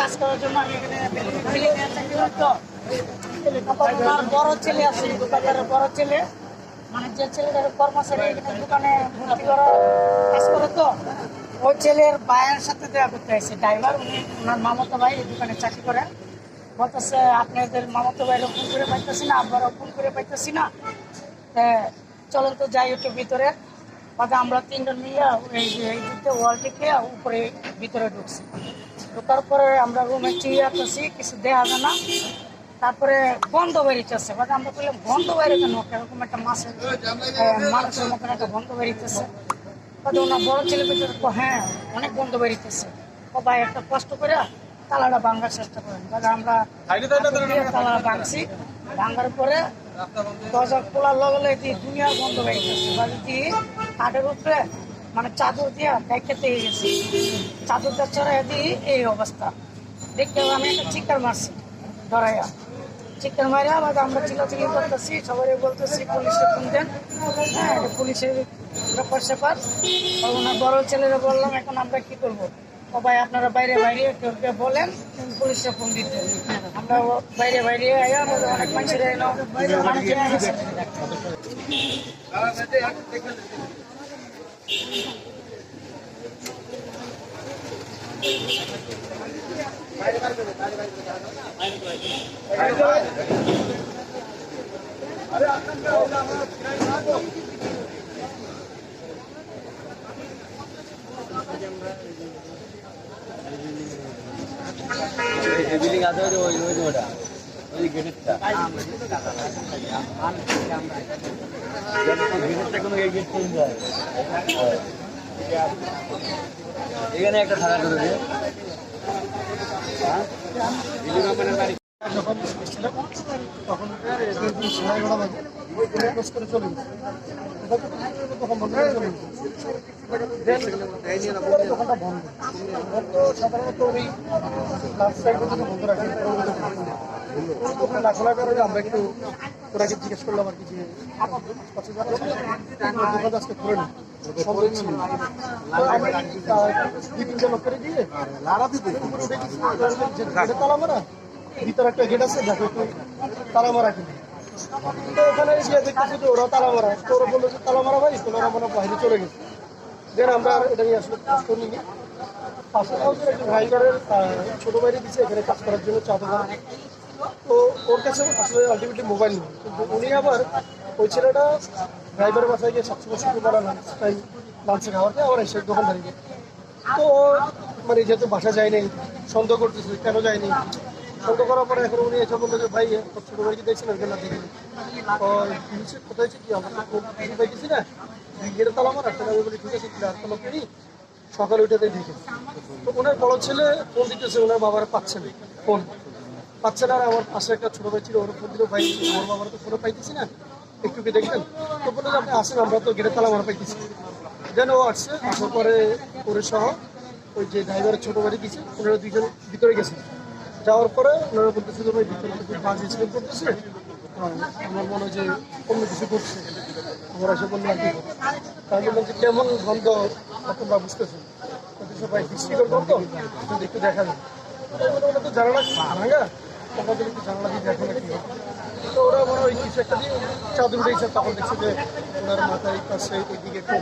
কাজ করার জন্য আমি এখানে চাকরি করতো। আমার বড় ছেলে আছে, দোকানদারের বড় ছেলে, মানে যে ছেলেটার কর্মচারী এখানে দোকানে ভর্তি করা কাজ করে তো, ওই ছেলের ভাইয়ের সাথে দেখা করতে আসছে ড্রাইভার। উনি ওনার মামাতো ভাই এই দোকানে চাকরি করে। বলতেছে আপনাদের মামাতো ভাইয়েরও ফোন করে পাইতেছি না, আব্বারও ফোন করে পাইতেছি না, চলেন তো যাই একটু ভিতরে। বাকি আমরা তিনজন মিলে এই দিকতে ওয়াল টিকে উপরে ভিতরে ঢুকছি। ঢোকার পরে আমরা রুমে চিড়িয়াতেছি, কিছু দেখা যায় না। তারপরে গন্ধ বেরিতেছে, বাকি আমরা বললাম গন্ধ বাইরে কেন, এরকম একটা মানুষের মতন একটা গন্ধ বেরিতেছে। ওনার বড় ছেলে ভিতরে হ্যাঁ অনেক গন্ধ বেরিতেছে। ও ভাই একটা কষ্ট করে তালাটা ভাঙার চেষ্টা করেন। বাকি আমরা তালাটা ভাঙছি, ভাঙার পরে দরজা খোলার লগে দুনিয়ার গন্ধ বেরিতেছে। বাকি দিয়ে কাঠের উপরে মানে চাদর দিয়া দেখতে গেছি, চাদরটা চড়াই দিয়ে এই অবস্থা দেখতে আমি একটা চিৎকার মারছি ধরাইয়া। চিকেন মারা আবার আমরা চিল্লাচিল্লি করতেছি, সবাই বলতেছি পুলিশে ফোন দেন। হ্যাঁ এটা পুলিশের ব্যাপার স্যাপার। ওনার বড় ছেলেরা বললাম এখন আমরা কি করবো, ও ভাই আপনারা বাইরে বাইরে কেউ বলেন পুলিশে ফোন দিতে। আমরা বাইরে বাইরে অনেক মানুষের বিল্ডিং আছে ওই ওটা ওই গেটেরটা কোনো গেট চেঞ্জ হয় এখানে একটা থাকা করে দিয়ে যখন এসেছিল তখন সাড়ে 11টা বাজে ক্লোজ করে চলে গেছে। তখন বন্ধ করে চলে গেছে, দোকানটা বন্ধ। সাধারণত ওই লাস্ট সাইডে যদি বন্ধ রাখি ওখানে না খোলার কারণে আমরা একটু ওরাকে জিজ্ঞেস করলাম আর কি যে দোকানটা আজকে খুলে নি সম্ভব ছিল। আমি 2-3টা লোক করে দিয়ে তালা মারা ভিতরে একটা গেট আছে, দেখো একটু তালা মারা কিনে। তো ওখানে গিয়ে দেখতেছি যে ওরা তালা মারা, তো ওরা বললো যে তালা মারা ভাই, তো ওরা মনে বাইরে চলে গেছে। দেন আমরা এটা নিয়ে আসলে কাজ করিনি। পাশে একজন ড্রাইভারের ছোটো বাইরে দিচ্ছে এখানে কাজ করার জন্য চা দোকান। তো ওর কাছে আসলে আলটিমেটলি মোবাইল নেই, কিন্তু উনি আবার ওই ছেলেটা ড্রাইভারের বাসায় গিয়ে সবসময় শুক্রবার লাঞ্চে খাওয়াতে আবার এসে দোকান দাঁড়িয়ে। তো মানে যেহেতু বাসা যায়নি, সন্দেহ করতেছে কেন যায়নি। সন্দেহ করার পরে এখন উনি এসে বললো যে ভাই ছোটো ভাইকে দেখছেন ওইখানে না দেখেন কোথায় হচ্ছে কি আমরা পাইতেছি না গেটে তালা মারা। আমি বলি ঠিক আছে আর কোনো পেরি সকালে উঠেতে দেখে। তো ওনার বড় ছেলে ফোন দিতেছে, ওনার বাবার পাচ্ছে না, ফোন পাচ্ছে না। আর আমার পাশে একটা ছোটো ভাই ছিল, ওর ফোন দিল ভাই ওর বাবার তো ফোনে পাইতেছি না, একটু কি দেখবেন। তো বললো যে আপনি আসেন, আমরা তো গেটে তালা মারা পাইতেছি। দেন ও আসছে, আসার পরে ওর সহ ওই যে ড্রাইভারের ছোটো বাড়ি দিচ্ছে, ওনারা দুইজন ভিতরে গেছে। যাওয়ার পরে ওনারা বলতেছে যে ভাই ভিতরে কিছু বাস ইনসিডেন্ট করতেছে, আমার মনে হয় যে অন্য কিছু করছে। আমরা এসে বললাম আর কি, তাই বললাম যে কেমন গন্ধ তোমরা বুঝতেছো, ভাই ডিস্ট্রিক্টের গন্ধ যদি একটু দেখা যায়। ওরা তো জানালা ভাঙা, আমাদের একটু জানালা দিয়ে দেখা নাকি। তো ওরা মনে ওই কিছু একটা দিয়ে চাদর উঠেছে, তখন দেখছে যে ওনার মাথায় পাশে এইদিকে খুব,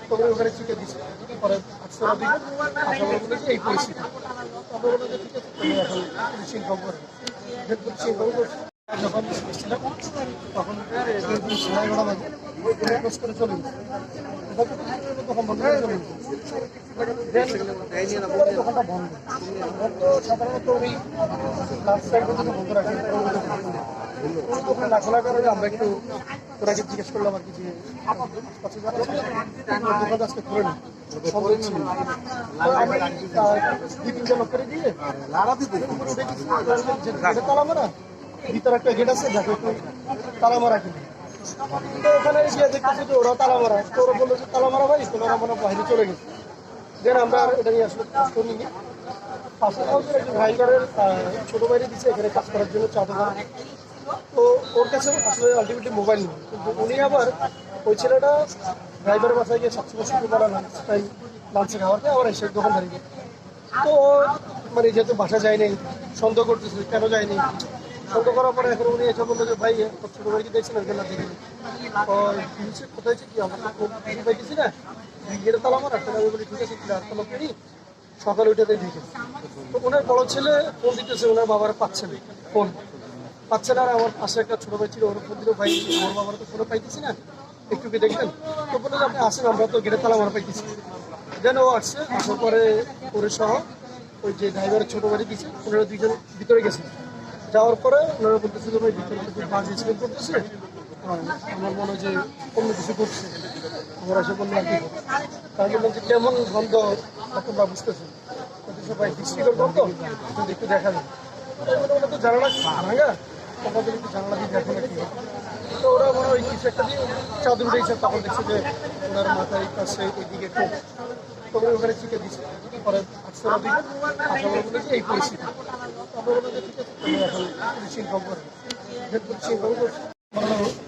তখন ওখানে চিকে দিচ্ছে। পরে আটশোরা দিন আশা বলে বলেছে এই পরিস্থিতি। আমরা বলে যে ঠিক আছে তুমি এখন পুলিশ ইনফর্ম করে পুলিশ ইনফর্ম করছি। যখন এসেছিলাম তখন সাড়ে 11টা বাজে ক্লোজ করে চলে গেছে, তখন বন্ধ করে চলে গেছে। দোকানটা বন্ধ। সাধারণত ওই লাস্ট সাইডে যদি বন্ধ রাখি ওখানে না খোলার কারণে আমরা একটু ওরাকে জিজ্ঞেস করলাম আর কি যে দোকানটা আজকে খুলে নি সম্ভব ছিল। আমি 2-3টা লোক করে দিয়ে তালা মারা ভিতরে একটা গেট আছে, দেখো একটু তালা মারা কিনে। তো ওখানে গিয়ে দেখতেছি যে ওরা তালা মারা, তো ওরা বললো যে তালা মারা ভাই, তো ওরা মনে বাইরে চলে গেছে। দেন আমরা এটা নিয়ে আসলে কাজ করিনি। পাশে একজন ড্রাইভারের ছোটো বাইরে দিচ্ছে এখানে কাজ করার জন্য চা দোকান। তো ওর কাছে আসলে আলটিমেটলি মোবাইল নেই, কিন্তু উনি আবার ওই ছেলেটা ড্রাইভারের বাসায় গিয়ে সবসময় শুক্রবার লাঞ্চে খাওয়াতে আবার এসে দোকান দাঁড়িয়ে। তো মানে যেহেতু বাসা যায়নি, সন্দেহ করতেছে কেন যায়নি। সন্দেহ করার পরে এখন উনি এসে বললো যে ভাই ছোট ভাইকে দেখছেন ওইখানে না দেখিনি। কোথায় কি আমরা পাইতেছি না, গেটে তালা মারা। আমি বলি ঠিক আছে তালা করি, সকালে উঠে দেখে। তো ওনার বড় ছেলে ফোন দিতেছে, ওনার বাবার পাচ্ছে না ফোন, পাচ্ছে না। আর আমার পাশে একটা ছোট ভাই ছিল, ওর ফোন দিল ভাই আমার বাবার তো ফোনে পাইতেছি না, একটু কি দেখবেন। তো বলে যে আপনি আসেন, আমরা তো গেটে তালা মারা পাইতেছি। যেন ও আসছে, আসার পরে ওরে সহ ওই যে ড্রাইভারের ছোটো বাড়ি দিচ্ছে, ওনারা দুইজন ভিতরে গেছে। যাওয়ার পরে ওনারা বলতেছে যে ভাই ভিতরে কিছু বাস স্মেল করতেছে, আমার মনে হয় যে অন্য কিছু করছে। আমরা এসে বললাম কি তাই বললাম যে কেমন গন্ধ তোমরা বুঝতেছো, ভাই দৃষ্টিকর গন্ধ যদি একটু দেখা যায়। ওরা তো জানালা ভাঙা, আমাদের একটু জানালা দিয়ে দেখো নাকি। তো ওরা মনে হয় কিছু একটা দিয়ে চাদর উঠেছে, তখন দেখছে যে ওনার মাথায় কাছে এইদিকে টোপ, তবে ওখানে চিকে দিচ্ছে। পরে আসতে দিকে আশা বলে বলে যে এই পরিস্থিতি। আমরা বললাম যে ঠিক আছে তুমি এখন পুলিশ ইনফর্ম করো। পুলিশ ইনফর্ম করছে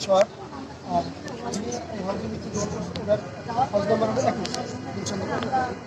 ছয়। আর যিনি ওনার হাউস নাম্বার 21।